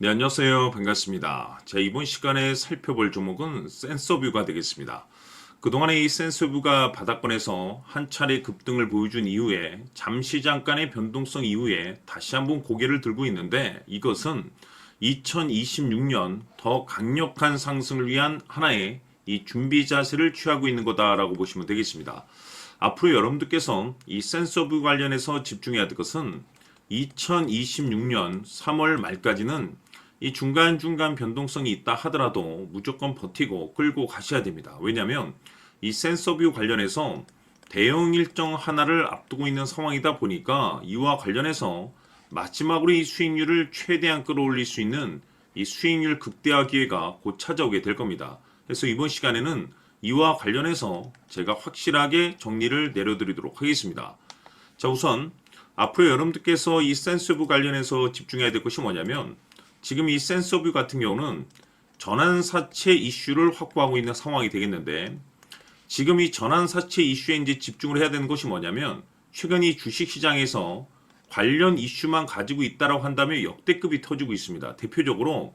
네, 안녕하세요. 반갑습니다. 자, 이번 시간에 살펴볼 종목은 센서뷰가 되겠습니다. 그동안에 이 센서뷰가 바닥권에서 한 차례 급등을 보여준 이후에 잠시 잠깐의 변동성 이후에 다시 한번 고개를 들고 있는데 이것은 2026년 더 강력한 상승을 위한 하나의 이 준비 자세를 취하고 있는 거다라고 보시면 되겠습니다. 앞으로 여러분들께서 이 센서뷰 관련해서 집중해야 될 것은 2026년 3월 말까지는 이 중간중간 변동성이 있다 하더라도 무조건 버티고 끌고 가셔야 됩니다. 왜냐하면 이 센서뷰 관련해서 대형 일정 하나를 앞두고 있는 상황이다 보니까 이와 관련해서 마지막으로 이 수익률을 최대한 끌어올릴 수 있는 이 수익률 극대화 기회가 곧 찾아오게 될 겁니다. 그래서 이번 시간에는 이와 관련해서 제가 확실하게 정리를 내려드리도록 하겠습니다. 자, 우선 앞으로 여러분들께서 이 센서뷰 관련해서 집중해야 될 것이 뭐냐면 지금 이 센서뷰 같은 경우는 전환사채 이슈를 확보하고 있는 상황이 되겠는데 지금 이 전환사채 이슈에 이제 집중을 해야 되는 것이 뭐냐면 최근 이 주식시장에서 관련 이슈만 가지고 있다라고 한다면 역대급이 터지고 있습니다. 대표적으로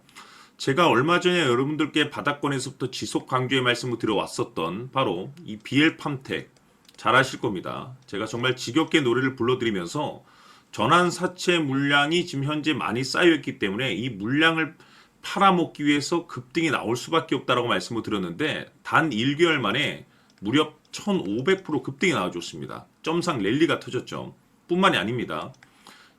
제가 얼마 전에 여러분들께 바닥권에서부터 지속 강조의 말씀을 드려왔었던 바로 이 BL팜텍 잘 아실 겁니다. 제가 정말 지겹게 노래를 불러드리면서 전환사채 물량이 지금 현재 많이 쌓여있기 때문에 이 물량을 팔아먹기 위해서 급등이 나올 수밖에 없다라고 말씀을 드렸는데 단 1개월 만에 무려 1500% 급등이 나와줬습니다. 점상 랠리가 터졌죠. 뿐만이 아닙니다.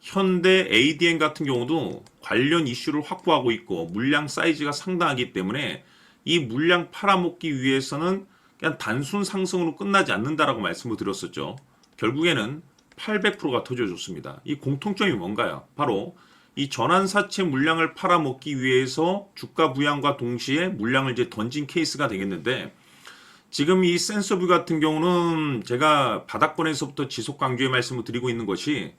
현대 ADM 같은 경우도 관련 이슈를 확보하고 있고 물량 사이즈가 상당하기 때문에 이 물량 팔아먹기 위해서는 그냥 단순 상승으로 끝나지 않는다라고 말씀을 드렸었죠. 결국에는 800%가 터져줬습니다. 이 공통점이 뭔가요? 바로 이 전환사채 물량을 팔아먹기 위해서 주가 부양과 동시에 물량을 이제 던진 케이스가 되겠는데 지금 이 센서뷰 같은 경우는 제가 바닥권에서부터 지속 강조의 말씀을 드리고 있는 것이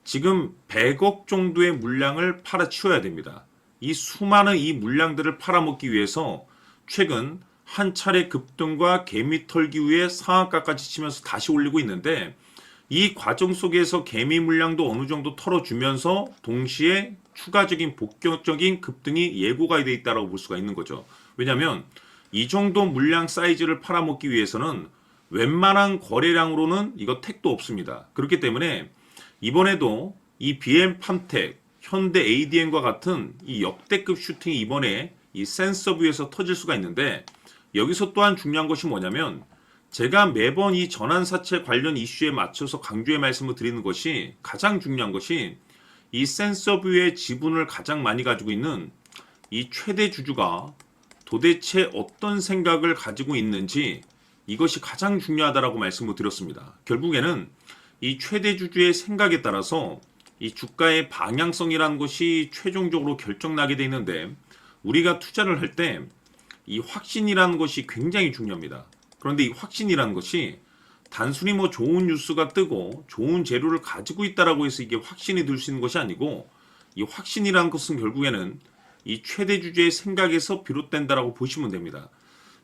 지금 100억 정도의 물량을 팔아치워야 됩니다. 이 수많은 이 물량들을 팔아먹기 위해서 최근 한 차례 급등과 개미 털기 후에 상한가까지 치면서 다시 올리고 있는데 이 과정 속에서 개미 물량도 어느 정도 털어주면서 동시에 추가적인 복격적인 급등이 예고가 되어 있다고 볼 수가 있는 거죠. 왜냐하면 이 정도 물량 사이즈를 팔아먹기 위해서는 웬만한 거래량으로는 이거 택도 없습니다. 그렇기 때문에 이번에도 이 BM팜텍, 현대 ADM과 같은 이 역대급 슈팅이 이번에 이 센서뷰에서 터질 수가 있는데 여기서 또한 중요한 것이 뭐냐면 제가 매번 이 전환사채 관련 이슈에 맞춰서 강조의 말씀을 드리는 것이 가장 중요한 것이 이 센서뷰의 지분을 가장 많이 가지고 있는 이 최대 주주가 도대체 어떤 생각을 가지고 있는지 이것이 가장 중요하다라고 말씀을 드렸습니다. 결국에는 이 최대 주주의 생각에 따라서 이 주가의 방향성이라는 것이 최종적으로 결정나게 되어 있는데 우리가 투자를 할 때 이 확신이라는 것이 굉장히 중요합니다. 그런데 이 확신이라는 것이 단순히 뭐 좋은 뉴스가 뜨고 좋은 재료를 가지고 있다라고 해서 이게 확신이 들 수 있는 것이 아니고 이 확신이라는 것은 결국에는 이 최대 주주의 생각에서 비롯된다라고 보시면 됩니다.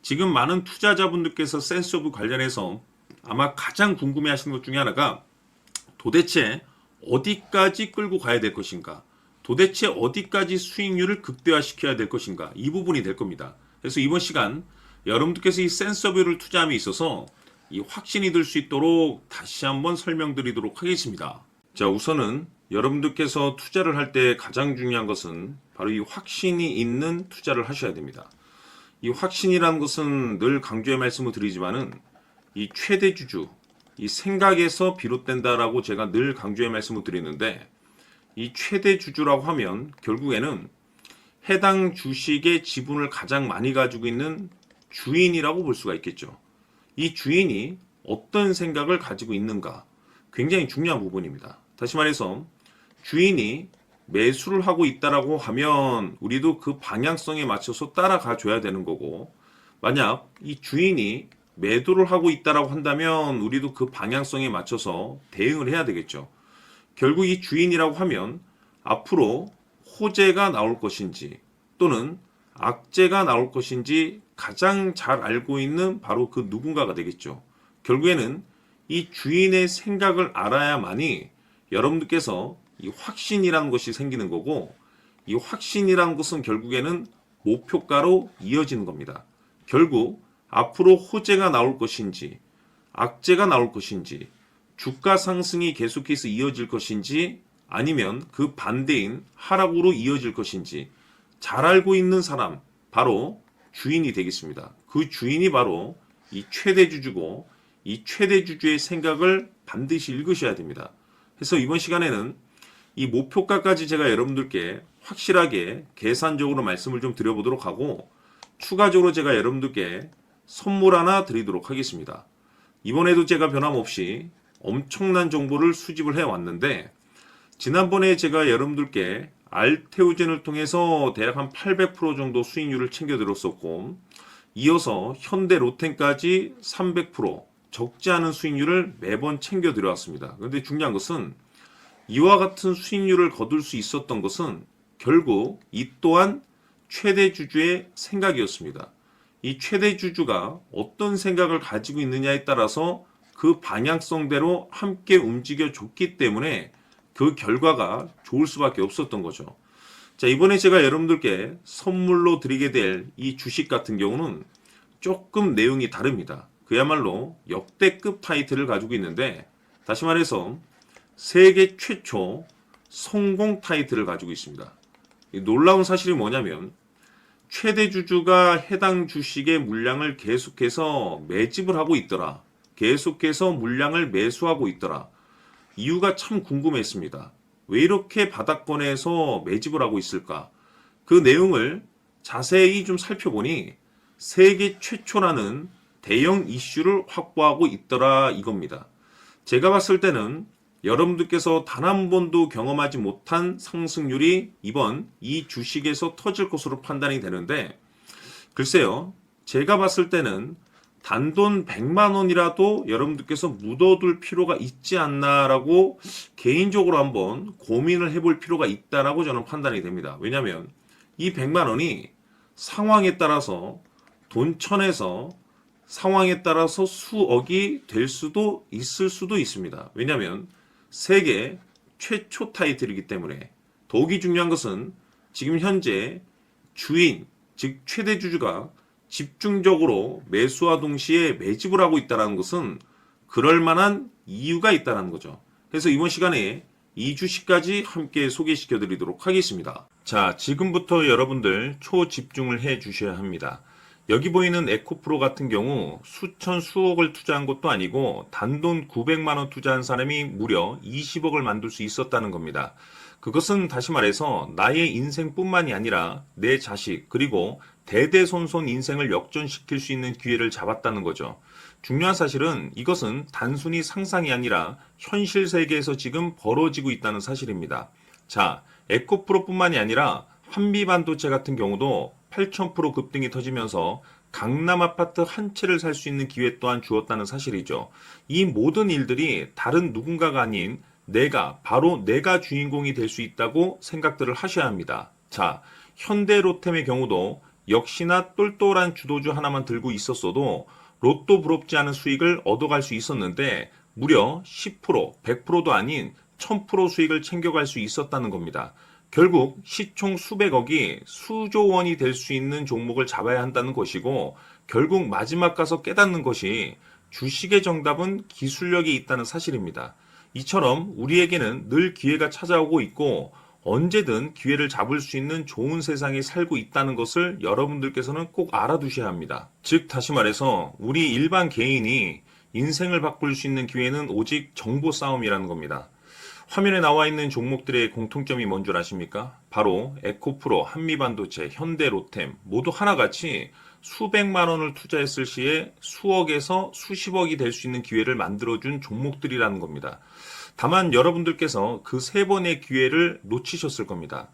지금 많은 투자자분들께서 센서브 관련해서 아마 가장 궁금해 하시는 것 중에 하나가 도대체 어디까지 끌고 가야 될 것인가? 도대체 어디까지 수익률을 극대화시켜야 될 것인가? 이 부분이 될 겁니다. 그래서 이번 시간 여러분들께서 이 센서뷰를 투자함에 있어서 이 확신이 들 수 있도록 다시 한번 설명드리도록 하겠습니다. 자, 우선은 여러분들께서 투자를 할 때 가장 중요한 것은 바로 이 확신이 있는 투자를 하셔야 됩니다. 이 확신이라는 것은 늘 강조의 말씀을 드리지만은 이 최대 주주, 이 생각에서 비롯된다라고 제가 늘 강조의 말씀을 드리는데 이 최대 주주라고 하면 결국에는 해당 주식의 지분을 가장 많이 가지고 있는 주인이라고 볼 수가 있겠죠. 이 주인이 어떤 생각을 가지고 있는가 굉장히 중요한 부분입니다. 다시 말해서 주인이 매수를 하고 있다라고 하면 우리도 그 방향성에 맞춰서 따라가 줘야 되는 거고 만약 이 주인이 매도를 하고 있다라고 한다면 우리도 그 방향성에 맞춰서 대응을 해야 되겠죠. 결국 이 주인이라고 하면 앞으로 호재가 나올 것인지 또는 악재가 나올 것인지 가장 잘 알고 있는 바로 그 누군가가 되겠죠. 결국에는 이 주인의 생각을 알아야만이 여러분들께서 이 확신이라는 것이 생기는 거고 이 확신이라는 것은 결국에는 목표가로 이어지는 겁니다. 결국 앞으로 호재가 나올 것인지 악재가 나올 것인지 주가 상승이 계속해서 이어질 것인지 아니면 그 반대인 하락으로 이어질 것인지 잘 알고 있는 사람 바로 주인이 되겠습니다. 그 주인이 바로 이 최대주주고 이 최대주주의 생각을 반드시 읽으셔야 됩니다. 그래서 이번 시간에는 이 목표가까지 제가 여러분들께 확실하게 계산적으로 말씀을 좀 드려보도록 하고 추가적으로 제가 여러분들께 선물 하나 드리도록 하겠습니다. 이번에도 제가 변함없이 엄청난 정보를 수집을 해왔는데 지난번에 제가 여러분들께 알테오젠을 통해서 대략 한 800% 정도 수익률을 챙겨드렸었고 이어서 현대 로템까지 300% 적지 않은 수익률을 매번 챙겨드려왔습니다. 그런데 중요한 것은 이와 같은 수익률을 거둘 수 있었던 것은 결국 이 또한 최대주주의 생각이었습니다. 이 최대주주가 어떤 생각을 가지고 있느냐에 따라서 그 방향성대로 함께 움직여줬기 때문에 그 결과가 좋을 수밖에 없었던 거죠. 자, 이번에 제가 여러분들께 선물로 드리게 될 이 주식 같은 경우는 조금 내용이 다릅니다. 그야말로 역대급 타이틀을 가지고 있는데 다시 말해서 세계 최초 성공 타이틀을 가지고 있습니다. 놀라운 사실이 뭐냐면 최대주주가 해당 주식의 물량을 계속해서 매집을 하고 있더라. 계속해서 물량을 매수하고 있더라. 이유가 참 궁금했습니다. 왜 이렇게 바닥권에서 매집을 하고 있을까? 그 내용을 자세히 좀 살펴보니 세계 최초라는 대형 이슈를 확보하고 있더라 이겁니다. 제가 봤을 때는 여러분들께서 단 한 번도 경험하지 못한 상승률이 이번 이 주식에서 터질 것으로 판단이 되는데 글쎄요. 제가 봤을 때는 단돈 100만 원이라도 여러분들께서 묻어둘 필요가 있지 않나라고 개인적으로 한번 고민을 해볼 필요가 있다라고 저는 판단이 됩니다. 왜냐하면 이 100만 원이 상황에 따라서 돈천에서 상황에 따라서 수억이 될 수도 있을 수도 있습니다. 왜냐하면 세계 최초 타이틀이기 때문에 더욱이 중요한 것은 지금 현재 주인, 즉 최대 주주가 집중적으로 매수와 동시에 매집을 하고 있다는 것은 그럴 만한 이유가 있다는 거죠. 그래서 이번 시간에 이 주식까지 함께 소개시켜 드리도록 하겠습니다. 자, 지금부터 여러분들 초집중을 해 주셔야 합니다. 여기 보이는 에코프로 같은 경우 수천 수억을 투자한 것도 아니고 단돈 900만 원 투자한 사람이 무려 20억을 만들 수 있었다는 겁니다. 그것은 다시 말해서 나의 인생뿐만이 아니라 내 자식 그리고 대대손손 인생을 역전시킬 수 있는 기회를 잡았다는 거죠. 중요한 사실은 이것은 단순히 상상이 아니라 현실 세계에서 지금 벌어지고 있다는 사실입니다. 자, 에코프로뿐만이 아니라 한미반도체 같은 경우도 8,000% 급등이 터지면서 강남 아파트 한 채를 살 수 있는 기회 또한 주었다는 사실이죠. 이 모든 일들이 다른 누군가가 아닌 바로 내가 주인공이 될 수 있다고 생각들을 하셔야 합니다. 자, 현대로템의 경우도 역시나 똘똘한 주도주 하나만 들고 있었어도 로또 부럽지 않은 수익을 얻어갈 수 있었는데 무려 10%, 100%도 아닌 1000% 수익을 챙겨갈 수 있었다는 겁니다. 결국 시총 수백억이 수조 원이 될 수 있는 종목을 잡아야 한다는 것이고 결국 마지막 가서 깨닫는 것이 주식의 정답은 기술력이 있다는 사실입니다. 이처럼 우리에게는 늘 기회가 찾아오고 있고 언제든 기회를 잡을 수 있는 좋은 세상에 살고 있다는 것을 여러분들께서는 꼭 알아두셔야 합니다. 즉 다시 말해서 우리 일반 개인이 인생을 바꿀 수 있는 기회는 오직 정보 싸움이라는 겁니다. 화면에 나와 있는 종목들의 공통점이 뭔 줄 아십니까? 바로 에코프로, 한미반도체, 현대로템 모두 하나같이 수백만 원을 투자했을 시에 수억에서 수십억이 될 수 있는 기회를 만들어준 종목들이라는 겁니다. 다만 여러분들께서 그 세 번의 기회를 놓치셨을 겁니다.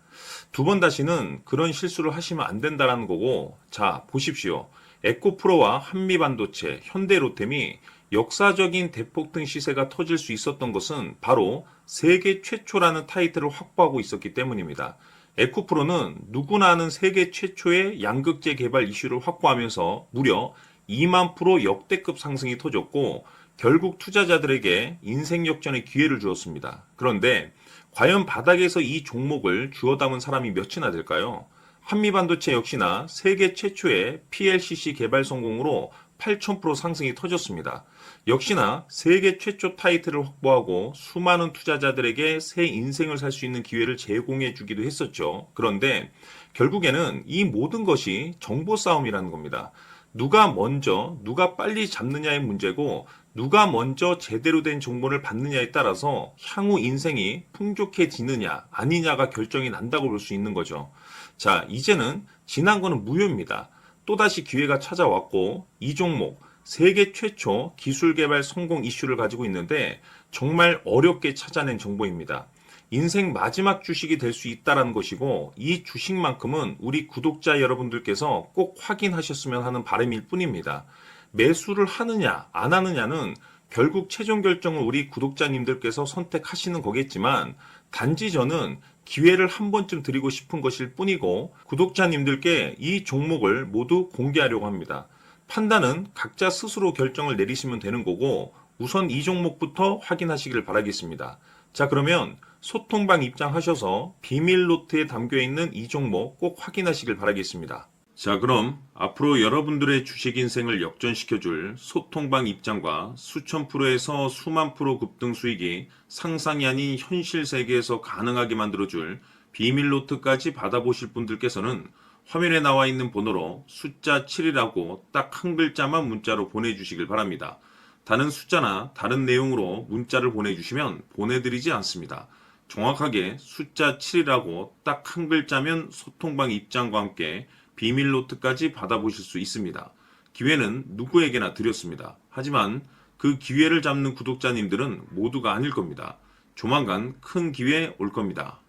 두 번 다시는 그런 실수를 하시면 안 된다는 거고 자 보십시오. 에코프로와 한미반도체, 현대로템이 역사적인 대폭등 시세가 터질 수 있었던 것은 바로 세계 최초라는 타이틀을 확보하고 있었기 때문입니다. 에코프로는 누구나 아는 세계 최초의 양극재 개발 이슈를 확보하면서 무려 2만 프로 역대급 상승이 터졌고 결국 투자자들에게 인생 역전의 기회를 주었습니다. 그런데 과연 바닥에서 이 종목을 주워 담은 사람이 몇이나 될까요? 한미반도체 역시나 세계 최초의 PLCC 개발 성공으로 8,000% 상승이 터졌습니다. 역시나 세계 최초 타이틀을 확보하고 수많은 투자자들에게 새 인생을 살 수 있는 기회를 제공해 주기도 했었죠. 그런데 결국에는 이 모든 것이 정보 싸움이라는 겁니다. 누가 먼저, 누가 빨리 잡느냐의 문제고, 누가 먼저 제대로 된 정보를 받느냐에 따라서 향후 인생이 풍족해지느냐, 아니냐가 결정이 난다고 볼 수 있는 거죠. 자, 이제는 지난 거는 무효입니다. 또다시 기회가 찾아왔고, 이 종목, 세계 최초 기술 개발 성공 이슈를 가지고 있는데, 정말 어렵게 찾아낸 정보입니다. 인생 마지막 주식이 될 수 있다는 것이고, 이 주식만큼은 우리 구독자 여러분들께서 꼭 확인하셨으면 하는 바람일 뿐입니다. 매수를 하느냐 안 하느냐는 결국 최종 결정을 우리 구독자님들께서 선택하시는 거겠지만, 단지 저는 기회를 한 번쯤 드리고 싶은 것일 뿐이고, 구독자님들께 이 종목을 모두 공개하려고 합니다. 판단은 각자 스스로 결정을 내리시면 되는 거고, 우선 이 종목부터 확인하시길 바라겠습니다. 자, 그러면 소통방 입장하셔서 비밀 노트에 담겨 있는 이 종목 꼭 확인하시길 바라겠습니다. 자, 그럼 앞으로 여러분들의 주식 인생을 역전시켜줄 소통방 입장과 수천 프로에서 수만 프로 급등 수익이 상상이 아닌 현실 세계에서 가능하게 만들어줄 비밀 노트까지 받아보실 분들께서는 화면에 나와 있는 번호로 숫자 7이라고 딱 한 글자만 문자로 보내주시길 바랍니다. 다른 숫자나 다른 내용으로 문자를 보내주시면 보내드리지 않습니다. 정확하게 숫자 7이라고 딱 한 글자면 소통방 입장과 함께 비밀 노트까지 받아보실 수 있습니다. 기회는 누구에게나 드렸습니다. 하지만 그 기회를 잡는 구독자님들은 모두가 아닐 겁니다. 조만간 큰 기회 올 겁니다.